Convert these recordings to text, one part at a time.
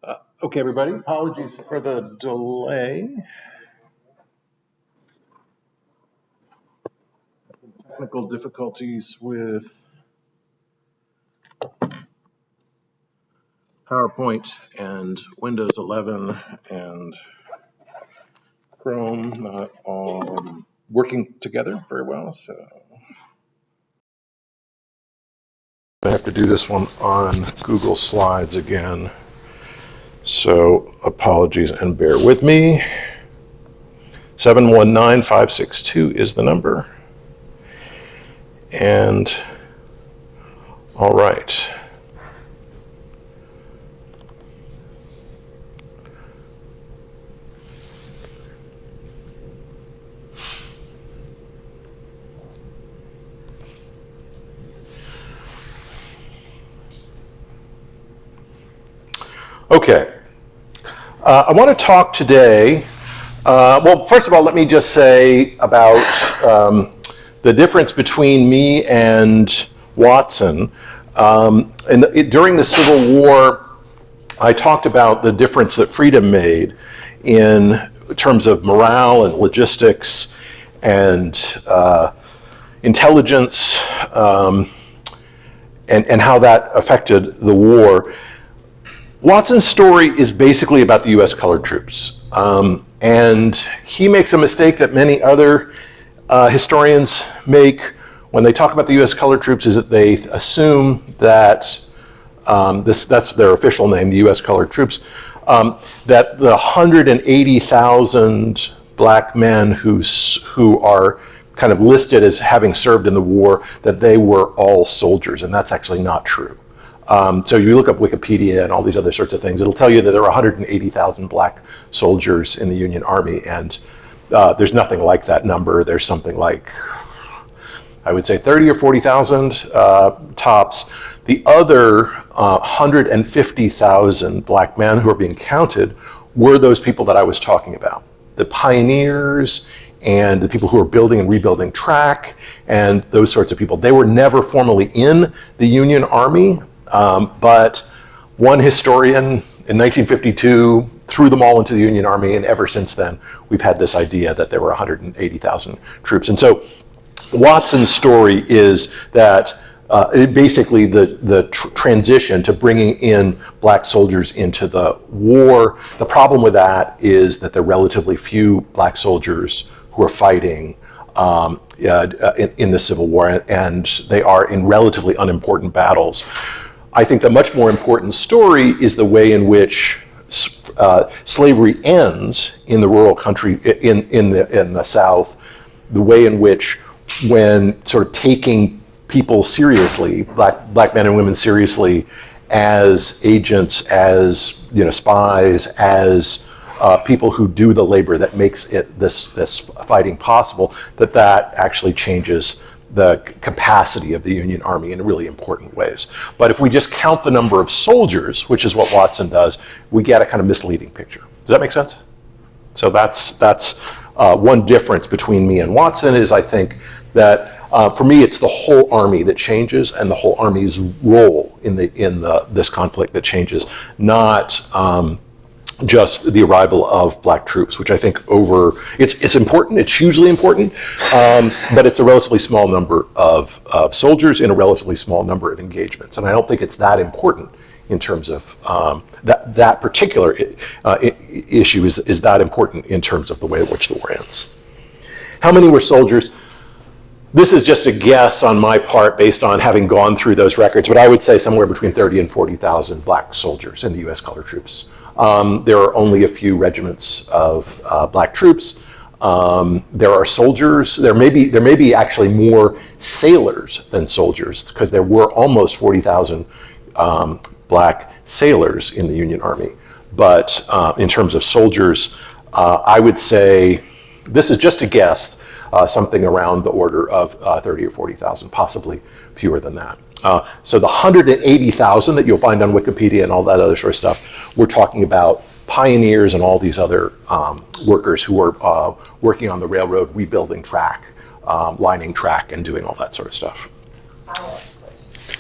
Okay, everybody, apologies for the delay. Technical difficulties with PowerPoint and Windows 11 and Chrome not all working together very well. So I have to do this one on Google Slides again. So apologies and bear with me. 719562 is the number. And all right. Okay. I want to talk today. Well, first of all, let me just say about the difference between me and Watson. During the Civil War, I talked about the difference that freedom made in terms of morale and logistics and intelligence, and how that affected the war. Watson's story is basically about the U.S. colored troops. And he makes a mistake that many other historians make when they talk about the U.S. colored troops, is that they assume that that's their official name, the U.S. colored troops, that the 180,000 black men who are kind of listed as having served in the war, that they were all soldiers, and that's actually not true. So you look up Wikipedia and all these other sorts of things, it'll tell you that there are 180,000 black soldiers in the Union Army, and there's nothing like that number. There's something like, I would say 30 or 40,000 tops. The other 150,000 black men who are being counted were those people that I was talking about. The pioneers and the people who are building and rebuilding track and those sorts of people. They were never formally in the Union Army, but one historian in 1952 threw them all into the Union Army, and ever since then we've had this idea that there were 180,000 troops. And so Watson's story is that basically the transition to bringing in black soldiers into the war. The problem with that is that there are relatively few black soldiers who are fighting in the Civil War, and they are in relatively unimportant battles. I think the much more important story is the way in which slavery ends in the rural country, in the South, the way in which, when sort of taking people seriously, black men and women seriously, as agents, as spies, as people who do the labor that makes this fighting possible, that actually changes the capacity of the Union Army in really important ways. But if we just count the number of soldiers, which is what Watson does, we get a kind of misleading picture. Does that make sense? So that's one difference between me and Watson, is I think that for me it's the whole army that changes, and the whole army's role in this conflict that changes, not just the arrival of black troops, which I think it's important, it's hugely important, but it's a relatively small number of soldiers in a relatively small number of engagements. And I don't think it's that important in terms of that particular issue is that important in terms of the way in which the war ends. How many were soldiers? This is just a guess on my part based on having gone through those records, but I would say somewhere between 30 and 40,000 black soldiers in the U.S. colored troops. There are only a few regiments of black troops. There are soldiers. There may be actually more sailors than soldiers, because there were almost 40,000 black sailors in the Union Army. But in terms of soldiers, I would say, this is just a guess, something around the order of 30 or 40,000, possibly fewer than that. So the 180,000 that you'll find on Wikipedia and all that other sort of stuff, we're talking about pioneers and all these other workers who are working on the railroad, rebuilding track, lining track, and doing all that sort of stuff.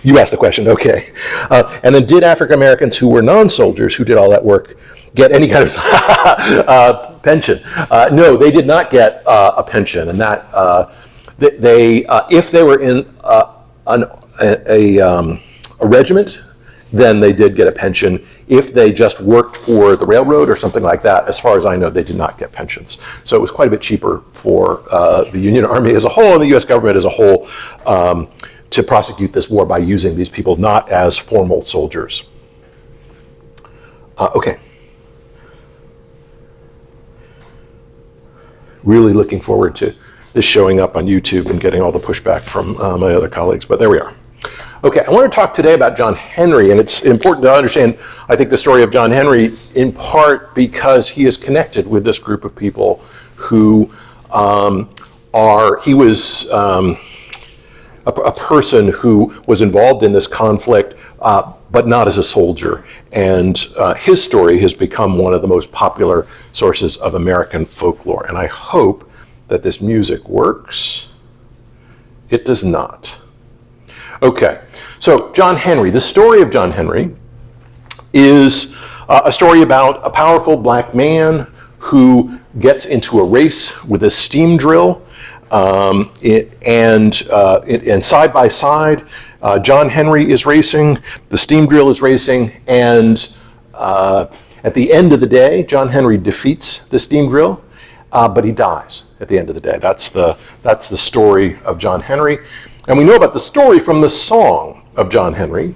You asked the question, okay. And then did African Americans who were non-soldiers who did all that work get any kind of pension? No, they did not get a pension, and that they if they were in a regiment, then they did get a pension. If they just worked for the railroad or something like that, as far as I know, they did not get pensions. So it was quite a bit cheaper for the Union Army as a whole and the U.S. government as a whole to prosecute this war by using these people not as formal soldiers. Okay. Really looking forward to this showing up on YouTube and getting all the pushback from my other colleagues, but there we are. Okay, I want to talk today about John Henry, and it's important to understand, I think, the story of John Henry in part because he is connected with this group of people who he was a person who was involved in this conflict, but not as a soldier. And his story has become one of the most popular sources of American folklore. And I hope that this music works. It does not. Okay, so John Henry. The story of John Henry is a story about a powerful black man who gets into a race with a steam drill. And side by side, John Henry is racing, the steam drill is racing, and at the end of the day, John Henry defeats the steam drill, but he dies at the end of the day. That's the story of John Henry. And we know about the story from the song of John Henry.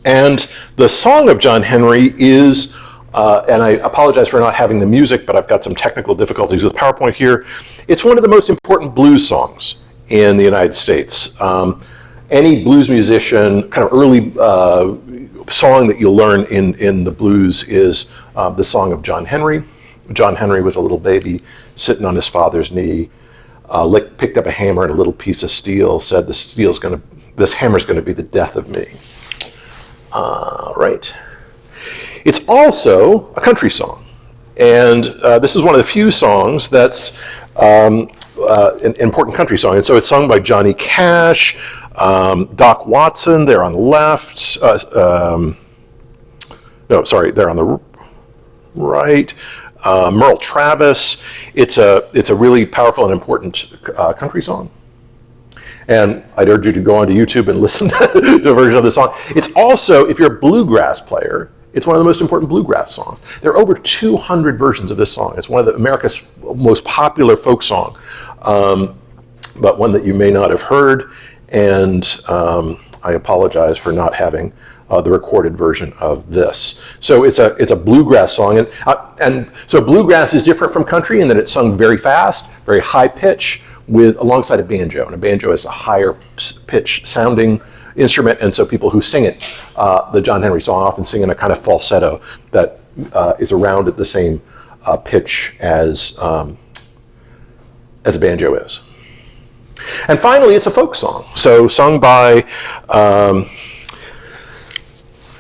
And the song of John Henry is, and I apologize for not having the music, but I've got some technical difficulties with PowerPoint here. It's one of the most important blues songs in the United States. Any blues musician, kind of early song that you'll learn in the blues is the song of John Henry. John Henry was a little baby sitting on his father's knee, picked up a hammer and a little piece of steel, said, this hammer's gonna be the death of me. Right. It's also a country song. And this is one of the few songs that's an important country song. And so it's sung by Johnny Cash, Doc Watson, there on the left. There on the right. Merle Travis. It's a really powerful and important country song. And I'd urge you to go onto YouTube and listen to a version of the song. It's also, if you're a bluegrass player, it's one of the most important bluegrass songs. There are over 200 versions of this song. It's one of America's most popular folk song, but one that you may not have heard. And I apologize for not having the recorded version of this. So it's a bluegrass song, and so bluegrass is different from country in that it's sung very fast, very high pitch, alongside a banjo, and a banjo is a higher pitch sounding instrument, and so people who sing it, the John Henry song, often sing in a kind of falsetto that is around at the same pitch as a banjo is. And finally, it's a folk song, so sung by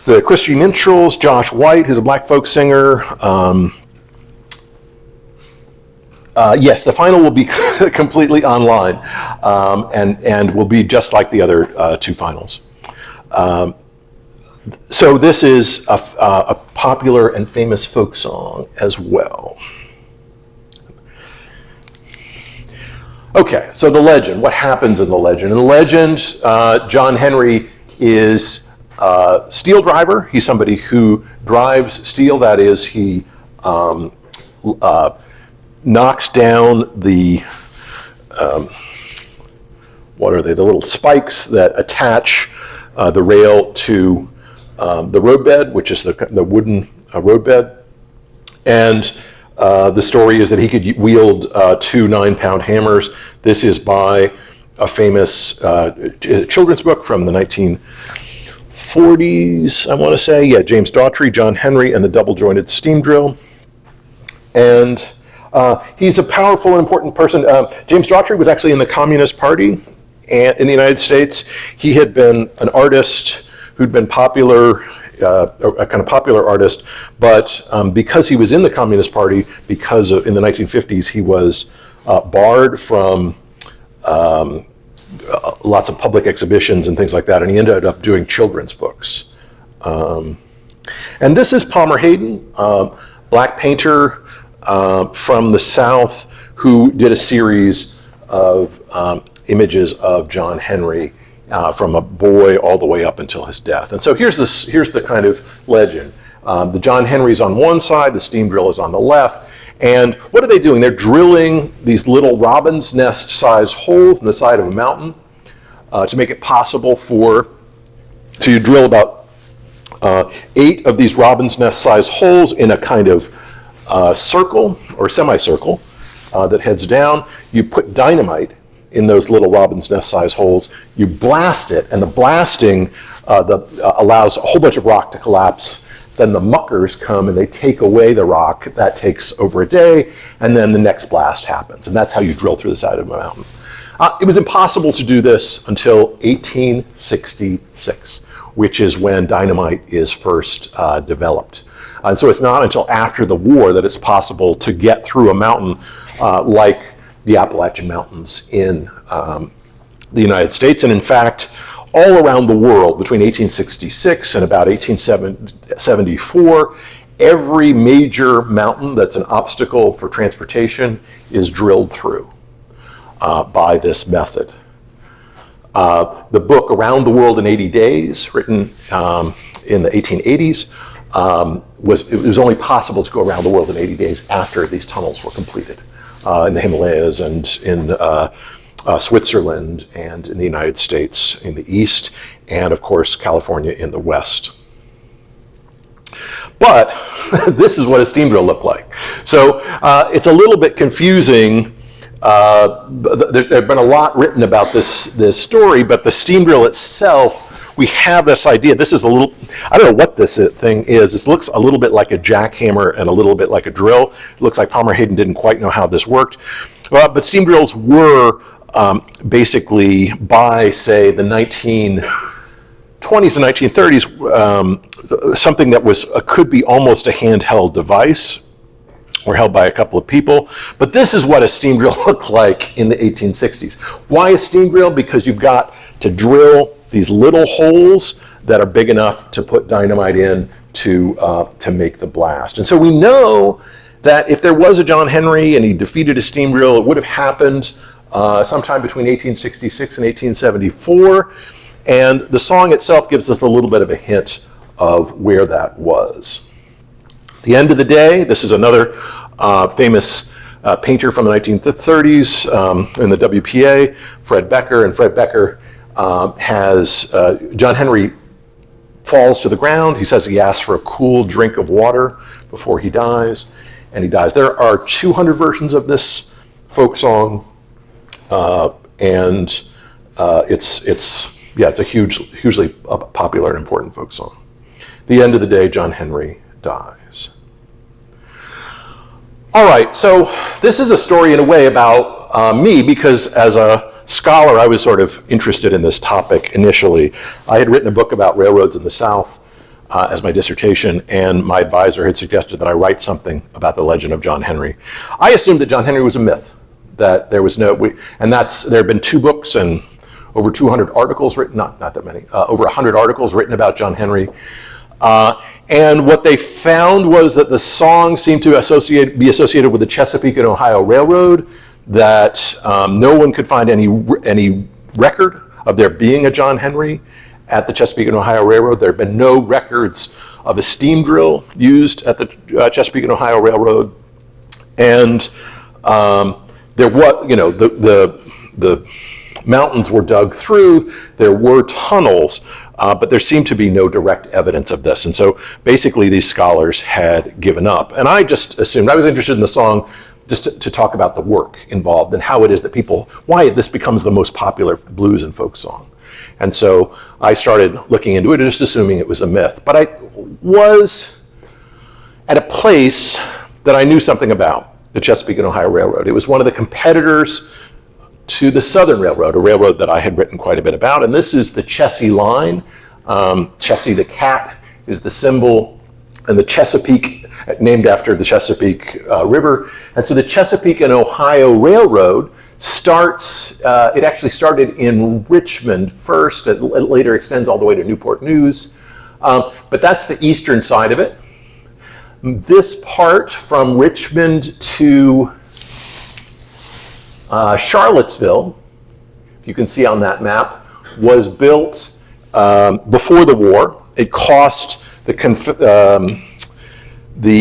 the Christy Minstrels, Josh White, who's a black folk singer. Yes, the final will be completely online, and will be just like the other two finals. So this is a popular and famous folk song as well. Okay, so the legend. What happens in the legend? In the legend, John Henry is a steel driver. He's somebody who drives steel. That is, he knocks down the what are they? The little spikes that attach the rail to the roadbed, which is the wooden roadbed. And the story is that he could wield 2 9-pound hammers. This is by a famous children's book from the 1940s, I want to say. Yeah, James Daughtry, John Henry, and the Double-Jointed Steam Drill. And he's a powerful and important person. James Daughtry was actually in the Communist Party in the United States. He had been an artist who'd been popular, a kind of popular artist, but because he was in the Communist Party, in the 1950s, he was barred from lots of public exhibitions and things like that, and he ended up doing children's books. And this is Palmer Hayden, black painter from the South, who did a series of images of John Henry from a boy all the way up until his death. And so here's the kind of legend. The John Henry's on one side, the steam drill is on the left. And what are they doing? They're drilling these little robin's nest size holes in the side of a mountain to make it possible to drill about 8 of these robin's nest size holes in a kind of circle or semicircle that heads down. You put dynamite in those little robin's nest size holes, you blast it, and the blasting allows a whole bunch of rock to collapse. Then the muckers come and they take away the rock. That takes over a day, and then the next blast happens, and that's how you drill through the side of a mountain. It was impossible to do this until 1866, which is when dynamite is first developed. And so it's not until after the war that it's possible to get through a mountain like the Appalachian Mountains in the United States. And in fact, all around the world between 1866 and about 1874, every major mountain that's an obstacle for transportation is drilled through by this method. The book Around the World in 80 Days, written in the 1880s, it was only possible to go around the world in 80 days after these tunnels were completed in the Himalayas and in Switzerland and in the United States in the east, and of course California in the west. But this is what a steam drill looked like. So it's a little bit confusing. There have been a lot written about this story, but the steam drill itself, we have this idea. This is a little, I don't know what this thing is. It looks a little bit like a jackhammer and a little bit like a drill. It looks like Palmer Hayden didn't quite know how this worked. But steam drills were basically by, say, the 1920s and 1930s, something that could be almost a handheld device, or held by a couple of people. But this is what a steam drill looked like in the 1860s. Why a steam drill? Because you've got to drill these little holes that are big enough to put dynamite in to make the blast. And so we know that if there was a John Henry and he defeated a steam drill, it would have happened sometime between 1866 and 1874. And the song itself gives us a little bit of a hint of where that was. At the end of the day, this is another famous painter from the 1930s in the WPA, Fred Becker. And Fred Becker has John Henry falls to the ground. He says he asks for a cool drink of water before he dies, and he dies. There are 200 versions of this folk song, and it's a hugely popular and important folk song. At the end of the day, John Henry dies. All right, so this is a story in a way about me, because as a scholar, I was sort of interested in this topic initially. I had written a book about railroads in the South as my dissertation, and my advisor had suggested that I write something about the legend of John Henry. I assumed that John Henry was a myth, that there was no, there have been 2 books and over 200 articles written, not that many, over 100 articles written about John Henry. And what they found was that the song seemed to be associated with the Chesapeake and Ohio Railroad, that no one could find any record of there being a John Henry at the Chesapeake and Ohio Railroad. There have been no records of a steam drill used at the Chesapeake and Ohio Railroad. And there was, the mountains were dug through, there were tunnels, but there seemed to be no direct evidence of this. And so basically these scholars had given up. And I just assumed, I was interested in the song just to talk about the work involved and how it is that why this becomes the most popular blues and folk song. And so I started looking into it, just assuming it was a myth. But I was at a place that I knew something about, the Chesapeake and Ohio Railroad. It was one of the competitors to the Southern Railroad, a railroad that I had written quite a bit about. And this is the Chessie Line. Chessie the cat is the symbol, and the Chesapeake, named after the Chesapeake River. And so the Chesapeake and Ohio Railroad it actually started in Richmond first. It later extends all the way to Newport News. But that's the eastern side of it. This part from Richmond to Charlottesville, you can see on that map, was built before the war. It cost the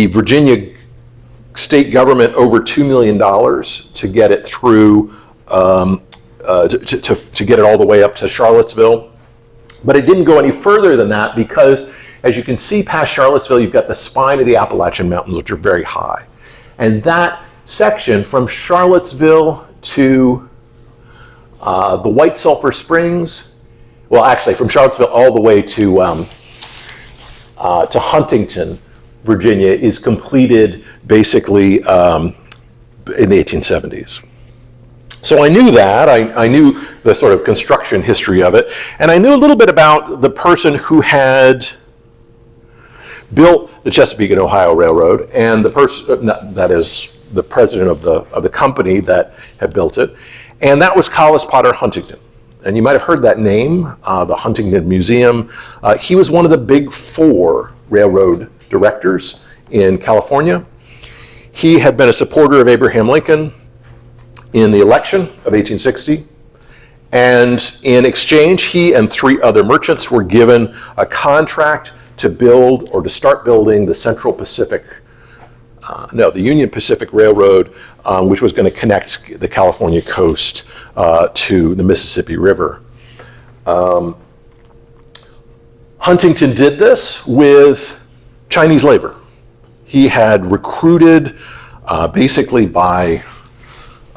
Virginia state government over $2 million to get it through, to get it all the way up to Charlottesville. But it didn't go any further than that because, as you can see past Charlottesville, you've got the spine of the Appalachian Mountains, which are very high. And that section from Charlottesville to the White Sulphur Springs, well, actually from Charlottesville all the way to Huntington, Virginia, is completed basically in the 1870s. So I knew that. I knew the sort of construction history of it. And I knew a little bit about the person who had built the Chesapeake and Ohio Railroad, and the person, that is the president of the company that had built it, and that was Collis Potter Huntington. And you might have heard that name, the Huntington Museum. He was one of the big four railroad directors in California. He had been a supporter of Abraham Lincoln in the election of 1860. And in exchange, he and three other merchants were given a contract to build or to start building the the Union Pacific Railroad, which was going to connect the California coast to the Mississippi River. Huntington did this with Chinese labor. He had recruited, basically by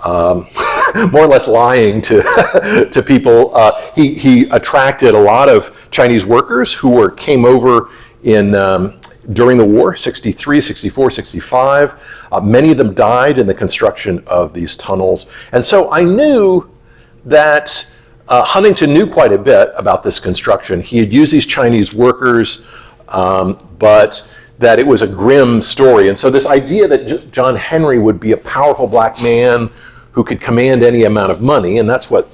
more or less lying to people. He attracted a lot of Chinese workers who came over during the war, 63, 64, 65. Many of them died in the construction of these tunnels. And so I knew that Huntington knew quite a bit about this construction. He had used these Chinese workers, but that it was a grim story. And so this idea that John Henry would be a powerful black man who could command any amount of money, and that's what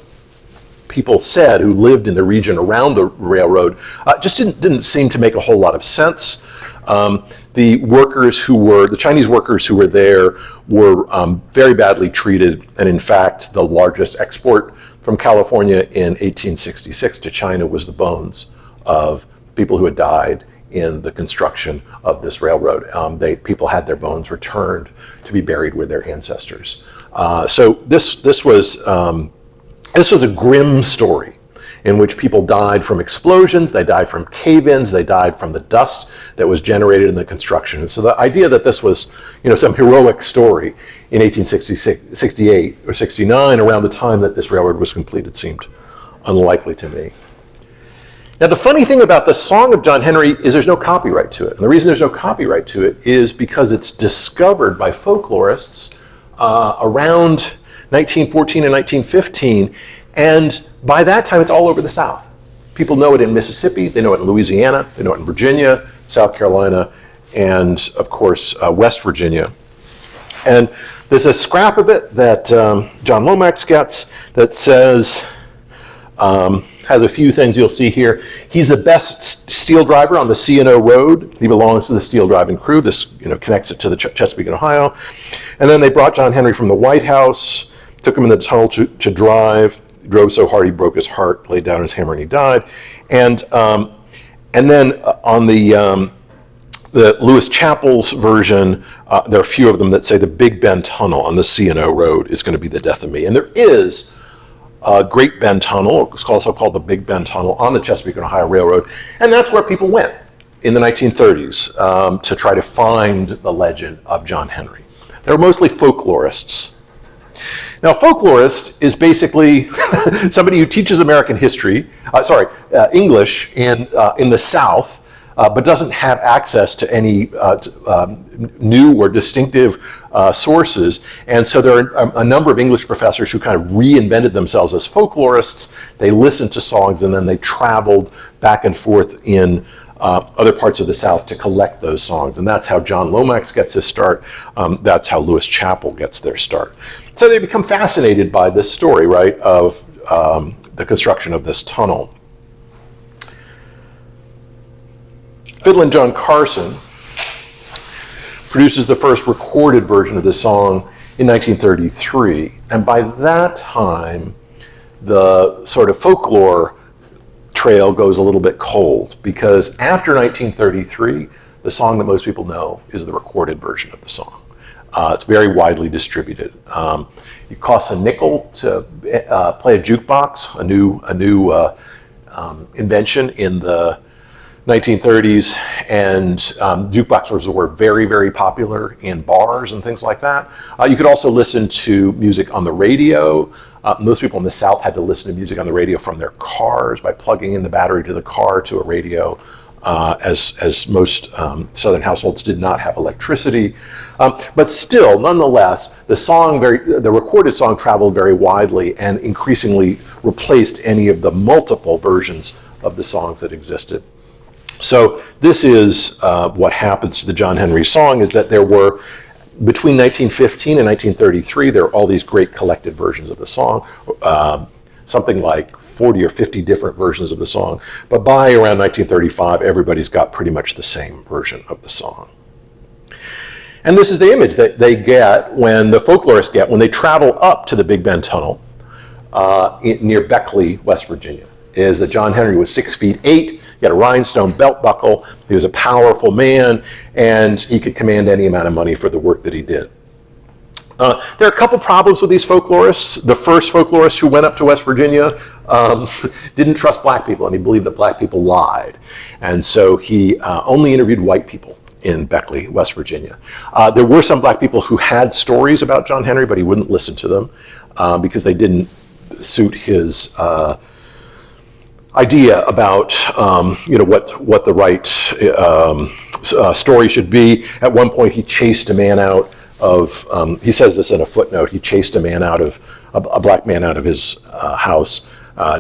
people said who lived in the region around the railroad, just didn't seem to make a whole lot of sense. The Chinese workers who were there were very badly treated, and in fact, the largest export from California in 1866 to China was the bones of people who had died in the construction of this railroad. People had their bones returned to be buried with their ancestors. So this was a grim story in which people died from explosions, they died from cave-ins, they died from the dust that was generated in the construction. And so the idea that this was, some heroic story in 1866, 68 or 69, around the time that this railroad was completed, seemed unlikely to me. Now, the funny thing about the Song of John Henry is there's no copyright to it. And the reason there's no copyright to it is because it's discovered by folklorists around 1914 and 1915, and by that time it's all over the South. People know it in Mississippi, they know it in Louisiana, they know it in Virginia, South Carolina, and of course West Virginia. And there's a scrap of it that John Lomax gets that says, has a few things you'll see here. He's the best steel driver on the C&O road. He belongs to the steel driving crew. This connects it to the Chesapeake and Ohio. And then they brought John Henry from the White House, took him in the tunnel to drive. He drove so hard he broke his heart, laid down his hammer, and he died. And then on the Lewis Chappell's version, there are a few of them that say the Big Bend Tunnel on the C&O road is going to be the death of me. And there is Great Bend Tunnel, it's also called the Big Bend Tunnel, on the Chesapeake and Ohio Railroad, and that's where people went in the 1930s to try to find the legend of John Henry. They were mostly folklorists. Now, a folklorist is basically somebody who teaches American history, English in the South, but doesn't have access to any new or distinctive sources. And so there are a number of English professors who kind of reinvented themselves as folklorists. They listened to songs and then they traveled back and forth in other parts of the South to collect those songs. And that's how John Lomax gets his start. That's how Lewis Chappell gets their start. So they become fascinated by this story, right, of the construction of this tunnel. Fiddlin' John Carson produces the first recorded version of this song in 1933. And by that time, the sort of folklore trail goes a little bit cold, because after 1933, the song that most people know is the recorded version of the song. It's very widely distributed. It costs a nickel to play a jukebox, a new invention in the 1930s, and jukeboxes were very, very popular in bars and things like that. You could also listen to music on the radio. Most people in the South had to listen to music on the radio from their cars by plugging in the battery to the car to a radio, as most Southern households did not have electricity. But still, nonetheless, the recorded song traveled very widely and increasingly replaced any of the multiple versions of the songs that existed. So this is what happens to the John Henry song, is that there were, between 1915 and 1933, there are all these great collected versions of the song, something like 40 or 50 different versions of the song. But by around 1935, everybody's got pretty much the same version of the song. And this is the image that they get, when the folklorists get, when they travel up to the Big Bend Tunnel near Beckley, West Virginia, is that John Henry was 6'8". He had a rhinestone belt buckle. He was a powerful man, and he could command any amount of money for the work that he did. There are a couple problems with these folklorists. The first folklorist who went up to West Virginia didn't trust black people, and he believed that black people lied. And so he only interviewed white people in Beckley, West Virginia. There were some black people who had stories about John Henry, but he wouldn't listen to them because they didn't suit his idea about what the right story should be. At one point, he chased a man out of. He says this in a footnote. He chased a man out of a black man out of his house,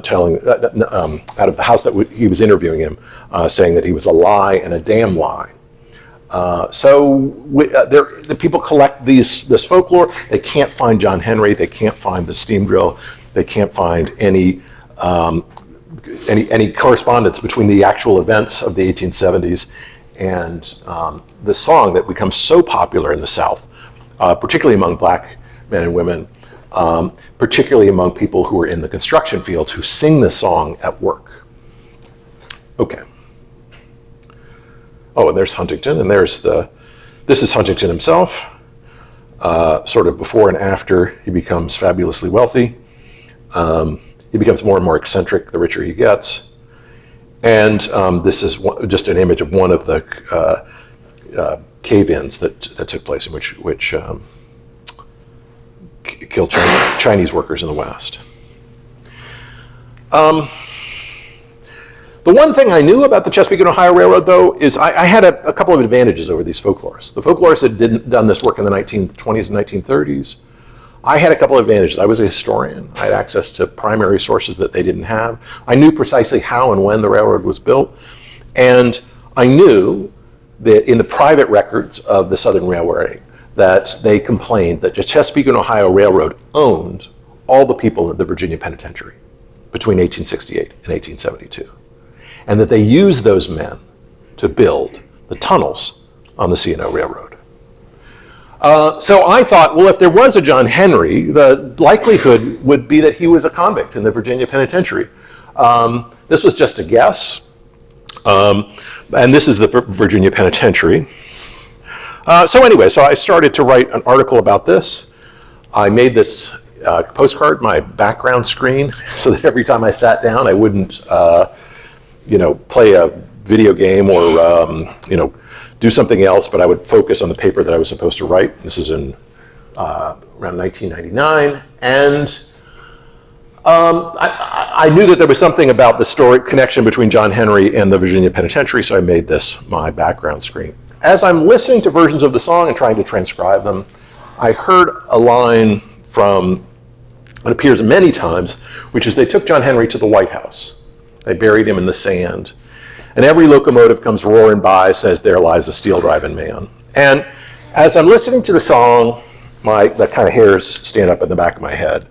telling out of the house that he was interviewing him, saying that he was a lie and a damn lie. The people collect this folklore. They can't find John Henry. They can't find the steam drill. They can't find any correspondence between the actual events of the 1870s and the song that becomes so popular in the South, particularly among black men and women, particularly among people who are in the construction fields who sing this song at work. Okay. Oh, and there's Huntington, and this is Huntington himself, sort of before and after he becomes fabulously wealthy. He becomes more and more eccentric the richer he gets. And this is just an image of one of the cave-ins that took place, in which killed Chinese workers in the West. The one thing I knew about the Chesapeake and Ohio Railroad, though, is I had a couple of advantages over these folklorists. The folklorists had done this work in the 1920s and 1930s. I had a couple of advantages. I was a historian. I had access to primary sources that they didn't have. I knew precisely how and when the railroad was built. And I knew that in the private records of the Southern Railway that they complained that the Chesapeake and Ohio Railroad owned all the people in the Virginia Penitentiary between 1868 and 1872. And that they used those men to build the tunnels on the C&O Railroad. So I thought, well, if there was a John Henry, the likelihood would be that he was a convict in the Virginia Penitentiary. This was just a guess. And this is the Virginia Penitentiary. So I started to write an article about this. I made this postcard my background screen so that every time I sat down, I wouldn't, play a video game or, do something else, but I would focus on the paper that I was supposed to write. This is in around 1999, and I knew that there was something about the story connection between John Henry and the Virginia Penitentiary, so I made this my background screen. As I'm listening to versions of the song and trying to transcribe them, I heard a line from, it appears many times, which is they took John Henry to the White House. They buried him in the sand. and every locomotive comes roaring by, says, there lies a steel-driving man. And as I'm listening to the song, the kind of hairs stand up in the back of my head,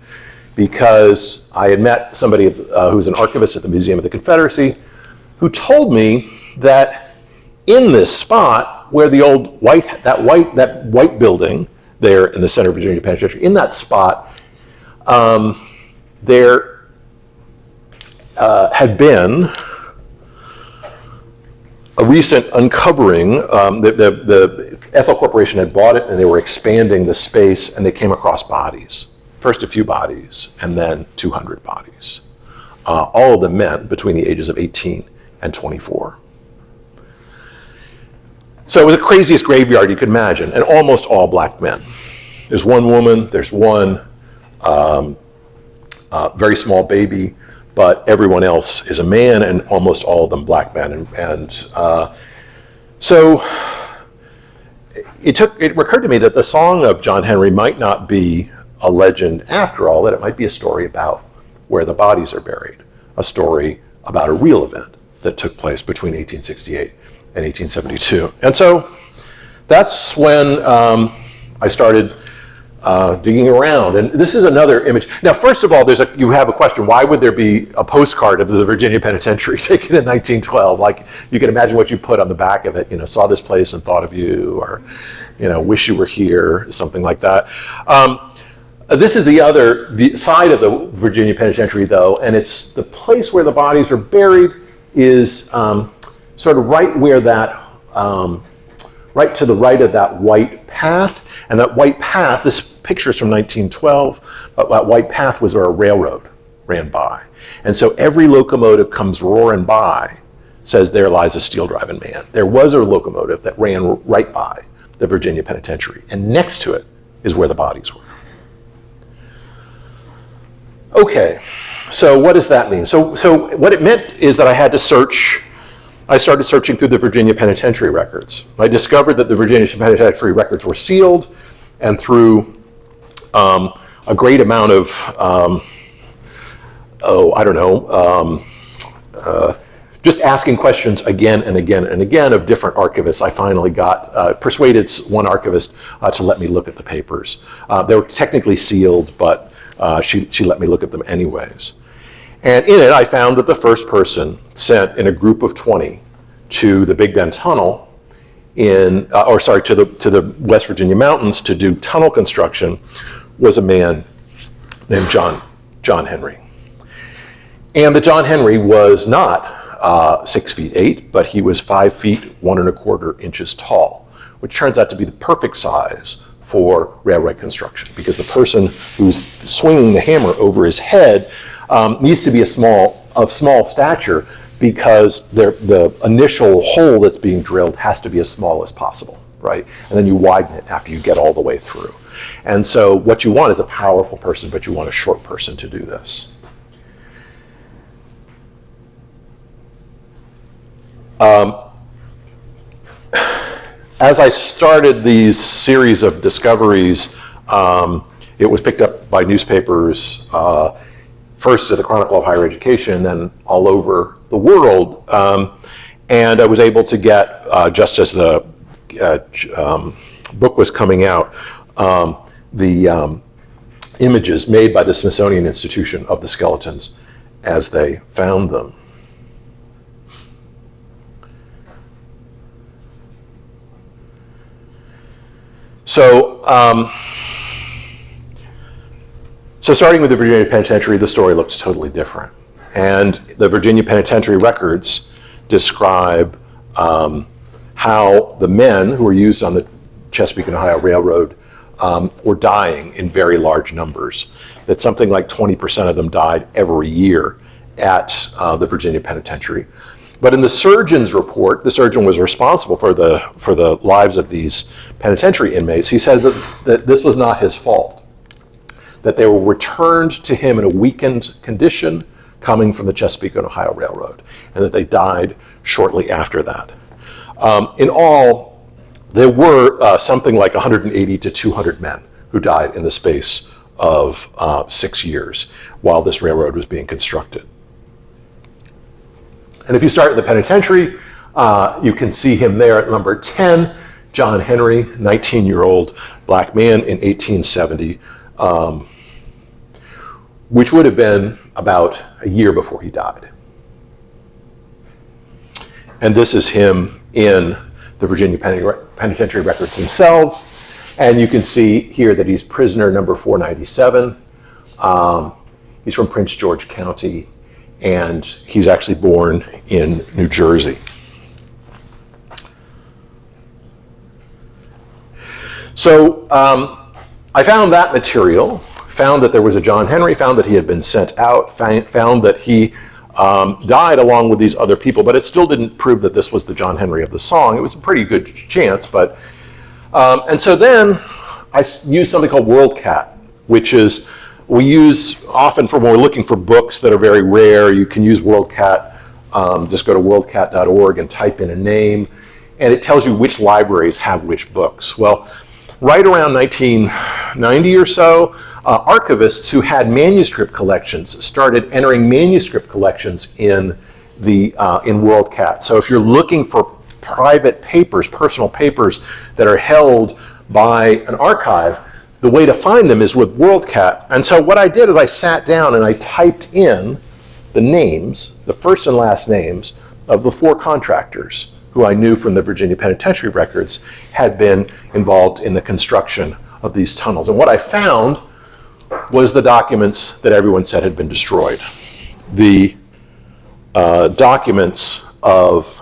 because I had met somebody who's an archivist at the Museum of the Confederacy, who told me that in this spot where the old that white building there in the center of Virginia Penitentiary, in that spot, there had been a recent uncovering. The Ethel Corporation had bought it, and they were expanding the space, and they came across bodies. First a few bodies, and then 200 bodies. All of them men between the ages of 18 and 24. So it was the craziest graveyard you could imagine, and almost all black men. There's one woman, there's one very small baby, but everyone else is a man, and almost all of them black men. So it recurred to me that the song of John Henry might not be a legend after all, that it might be a story about where the bodies are buried, a story about a real event that took place between 1868 and 1872. And so that's when I started digging around. And this is another image. Now, first of all, you have a question. Why would there be a postcard of the Virginia Penitentiary taken in 1912? Like, you can imagine what you put on the back of it. Saw this place and thought of you, or, wish you were here, something like that. This is the side of the Virginia Penitentiary, though, and it's the place where the bodies are buried is sort of right where that, right to the right of that white path. And that white path, this picture is from 1912, but that white path was where a railroad ran by. And so every locomotive comes roaring by, says, there lies a steel-driving man. There was a locomotive that ran right by the Virginia Penitentiary, and next to it is where the bodies were. Okay, so what does that mean? So what it meant is that I had to search. I started searching through the Virginia Penitentiary records. I discovered that the Virginia Penitentiary records were sealed, and through a great amount of, just asking questions again and again and again of different archivists, I finally persuaded one archivist to let me look at the papers. They were technically sealed, but she let me look at them anyways. And in it, I found that the first person sent in a group of 20 to the Big Bend Tunnel to the West Virginia mountains to do tunnel construction was a man named John Henry. And the John Henry was not 6 feet 8, but he was 5 feet 1 1/4 inches tall, which turns out to be the perfect size for railroad construction, because the person who's swinging the hammer over his head needs to be of small stature, because the initial hole that's being drilled has to be as small as possible, right? And then you widen it after you get all the way through. And so what you want is a powerful person, but you want a short person to do this. As I started these series of discoveries, it was picked up by newspapers, first at the Chronicle of Higher Education, then all over the world. And I was able to get, just as the book was coming out, the images made by the Smithsonian Institution of the skeletons as they found them. So starting with the Virginia Penitentiary, the story looks totally different. And the Virginia Penitentiary records describe how the men who were used on the Chesapeake and Ohio Railroad were dying in very large numbers. That something like 20% of them died every year at the Virginia Penitentiary. But in the surgeon's report, the surgeon was responsible for the lives of these penitentiary inmates. He said that this was not his fault, that they were returned to him in a weakened condition coming from the Chesapeake and Ohio Railroad, and that they died shortly after that. In all, there were something like 180 to 200 men who died in the space of 6 years while this railroad was being constructed. And if you start at the penitentiary, you can see him there at number 10, John Henry, 19-year-old black man in 1870, which would have been about a year before he died. And this is him in the Virginia penitentiary records themselves. And you can see here that he's prisoner number 497. He's from Prince George County, and he's actually born in New Jersey. So I found that material, found that there was a John Henry, found that he had been sent out, found that he died along with these other people, but it still didn't prove that this was the John Henry of the song. It was a pretty good chance, but, and so then I used something called WorldCat, which is, we use often when we're looking for books that are very rare. You can use WorldCat, just go to worldcat.org and type in a name, and it tells you which libraries have which books. Well, right around 1990 or so, archivists who had manuscript collections started entering manuscript collections in WorldCat. So if you're looking for private papers, personal papers that are held by an archive, the way to find them is with WorldCat. And so what I did is I sat down and I typed in the names, the first and last names of the 4 contractors who I knew from the Virginia penitentiary records had been involved in the construction of these tunnels. And what I found was the documents that everyone said had been destroyed. The documents of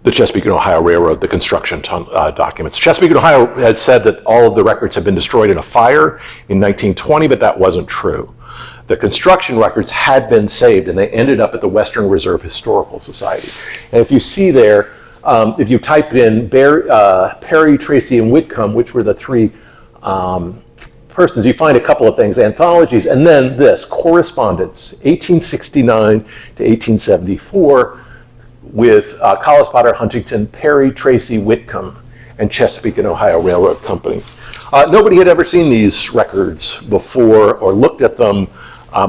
the Chesapeake and Ohio Railroad, the construction documents. Chesapeake and Ohio had said that all of the records had been destroyed in a fire in 1920, but that wasn't true. The construction records had been saved, and they ended up at the Western Reserve Historical Society. And if you see there, if you type in Perry, Tracy, and Whitcomb, which were the 3 persons, you find a couple of things, anthologies, and then this, correspondence, 1869 to 1874, with Collis Potter Huntington, Perry, Tracy, Whitcomb, and Chesapeake and Ohio Railroad Company. Nobody had ever seen these records before or looked at them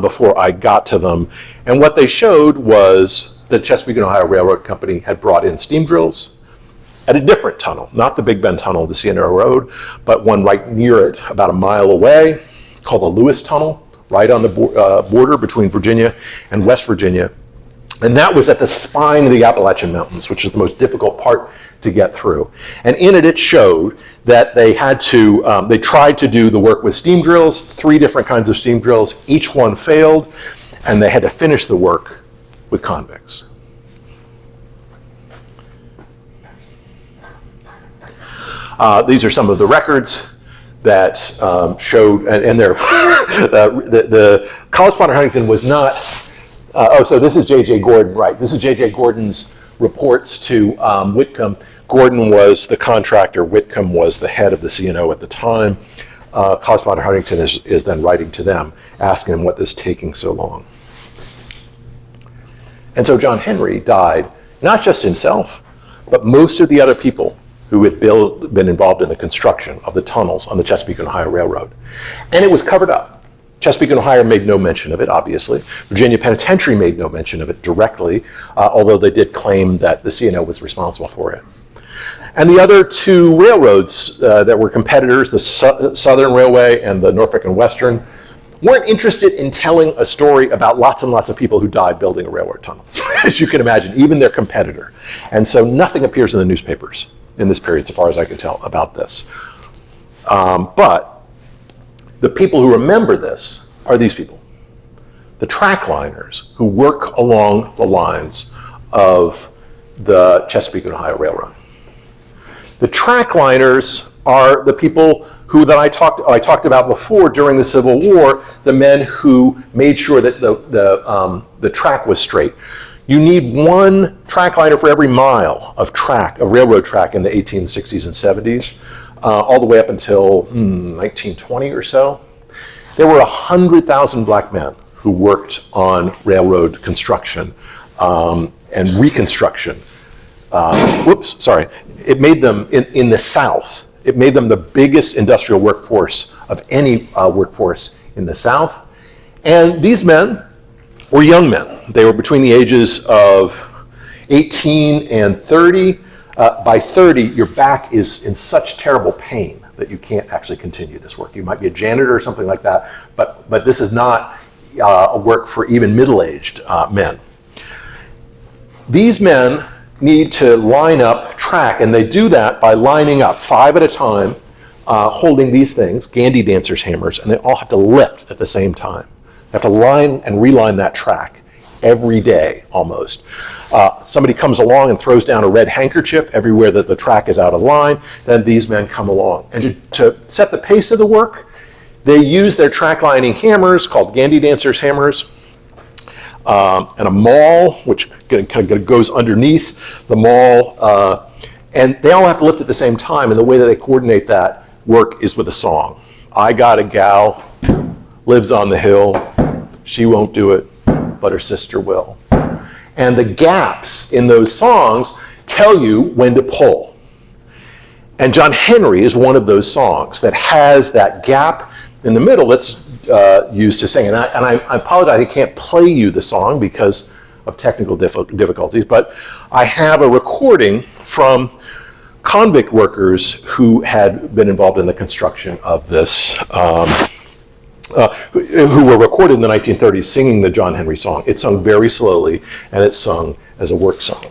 before I got to them. And what they showed was the Chesapeake and Ohio Railroad Company had brought in steam drills at a different tunnel, not the Big Bend Tunnel of the C&O Road, but one right near it, about a mile away, called the Lewis Tunnel, right on the border between Virginia and West Virginia. And that was at the spine of the Appalachian Mountains, which is the most difficult part to get through. And in it, it showed that they had to, they tried to do the work with steam drills, 3 different kinds of steam drills. Each one failed, and they had to finish the work with convicts. These are some of the records that showed, and they're, the Collis Potter Huntington was not, so this is J.J. Gordon, right. This is J.J. Gordon's reports to Whitcomb. Gordon was the contractor. Whitcomb was the head of the C&O at the time. Collis Potter Huntington is then writing to them, asking them what is taking so long. And so John Henry died, not just himself, but most of the other people who had been involved in the construction of the tunnels on the Chesapeake and Ohio Railroad. And it was covered up. Chesapeake and Ohio made no mention of it, obviously. Virginia Penitentiary made no mention of it directly, although they did claim that the C&O was responsible for it. And the other 2 railroads that were competitors, the Southern Railway and the Norfolk and Western, weren't interested in telling a story about lots and lots of people who died building a railroad tunnel, as you can imagine, even their competitor. And so nothing appears in the newspapers in this period, so far as I can tell, about this. But the people who remember this are these people, the track liners who work along the lines of the Chesapeake and Ohio Railroad. The track liners are the people who I talked about before during the Civil War, the men who made sure that the track was straight. You need 1 track liner for every mile of railroad track in the 1860s and 70s. All the way up until 1920 or so. There were 100,000 black men who worked on railroad construction and reconstruction. It made them, in the South, it made them the biggest industrial workforce of any workforce in the South. And these men were young men. They were between the ages of 18 and 30. By 30, your back is in such terrible pain that you can't actually continue this work. You might be a janitor or something like that, but this is not a work for even middle-aged men. These men need to line up, track, and they do that by lining up 5 at a time, holding these things, Gandy dancers' hammers, and they all have to lift at the same time. They have to line and reline that track every day, almost. Somebody comes along and throws down a red handkerchief everywhere that the track is out of line, then these men come along. And to set the pace of the work, they use their track lining hammers, called Gandy dancers' hammers, and a maul, which kind of goes underneath the maul, and they all have to lift at the same time, and the way that they coordinate that work is with a song. I got a gal, lives on the hill, she won't do it, but her sister will. And the gaps in those songs tell you when to pull. And John Henry is one of those songs that has that gap in the middle that's used to sing. And I apologize, I can't play you the song because of technical difficulties, but I have a recording from convict workers who had been involved in the construction of this, who were recorded in the 1930s singing the John Henry song. It's sung very slowly, and it's sung as a work song.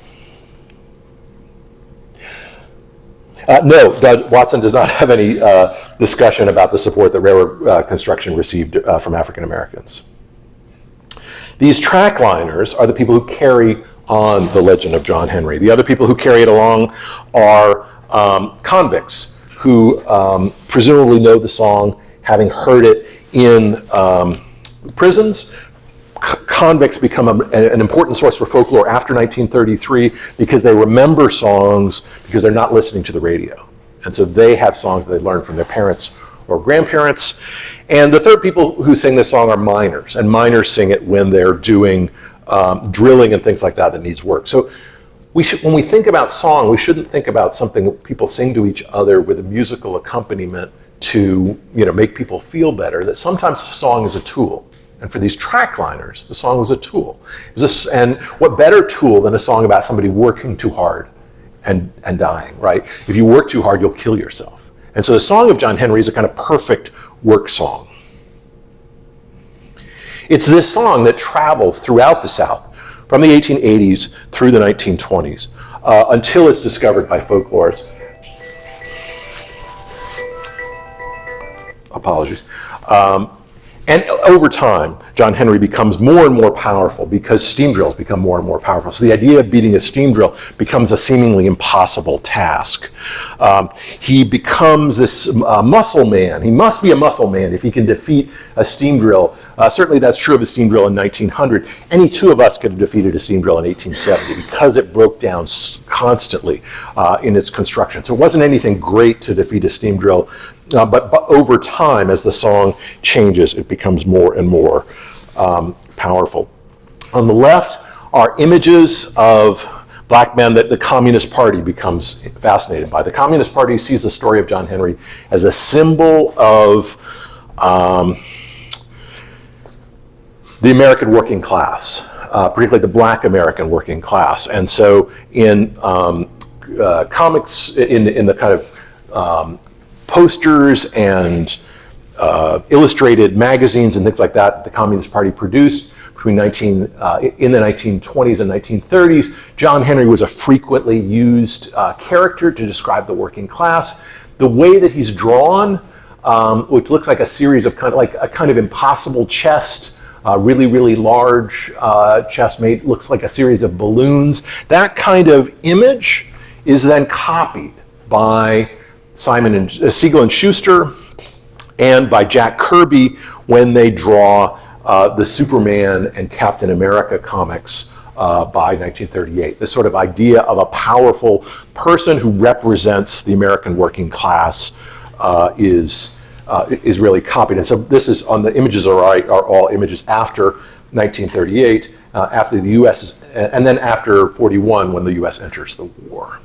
No, Watson does not have any discussion about the support that railroad construction received from African Americans. These track liners are the people who carry on the legend of John Henry. The other people who carry it along are convicts who presumably know the song, having heard it in prisons. Convicts become an important source for folklore after 1933 because they remember songs because they're not listening to the radio. And so they have songs that they learned from their parents or grandparents. And the third people who sing this song are miners, and miners sing it when they're doing drilling and things like that needs work. So when we think about song, we shouldn't think about something that people sing to each other with a musical accompaniment to make people feel better. That sometimes a song is a tool. And for these track liners, the song was a tool. And what better tool than a song about somebody working too hard and dying, right? If you work too hard, you'll kill yourself. And so the Song of John Henry is a kind of perfect work song. It's this song that travels throughout the South from the 1880s through the 1920s until it's discovered by folklorists. Apologies. And over time, John Henry becomes more and more powerful because steam drills become more and more powerful. So the idea of beating a steam drill becomes a seemingly impossible task. He becomes this muscle man. He must be a muscle man if he can defeat a steam drill. Certainly that's true of a steam drill in 1900. Any two of us could have defeated a steam drill in 1870 because it broke down constantly in its construction. So it wasn't anything great to defeat a steam drill. But over time, as the song changes, it becomes more and more powerful. On the left are images of black men that the Communist Party becomes fascinated by. The Communist Party sees the story of John Henry as a symbol of the American working class, particularly the black American working class. And so in comics, in the kind of posters and illustrated magazines and things like that the Communist Party produced between in the 1920s and 1930s, John Henry was a frequently used character to describe the working class. The way that he's drawn, which looks like a series of kind of impossible chest, really, really large chest made, looks like a series of balloons. That kind of image is then copied by Siegel and Schuster and by Jack Kirby when they draw the Superman and Captain America comics by 1938. This sort of idea of a powerful person who represents the American working class is really copied. And so this is on the images are all images after 1938, after the U.S. and then after 41 when the U.S. enters the war.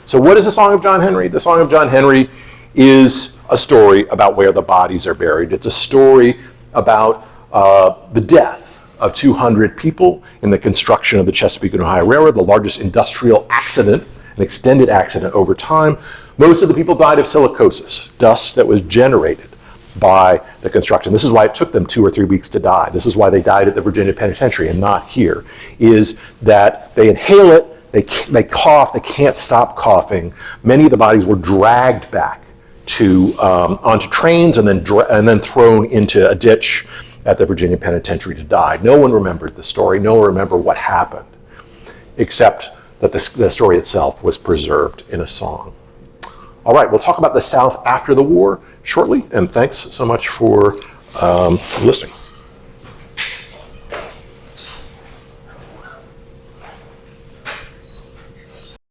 So what is the Song of John Henry? The Song of John Henry is a story about where the bodies are buried. It's a story about the death of 200 people in the construction of the Chesapeake and Ohio Railroad, the largest industrial accident, an extended accident over time. Most of the people died of silicosis, dust that was generated by the construction. This is why it took them 2 or 3 weeks to die. This is why they died at the Virginia Penitentiary and not here, is that they inhale it, they cough, they can't stop coughing. Many of the bodies were dragged back onto trains and then thrown into a ditch at the Virginia Penitentiary to die. No one remembered the story. No one remembered what happened, except that the story itself was preserved in a song. All right, we'll talk about the South after the war shortly, and thanks so much for listening.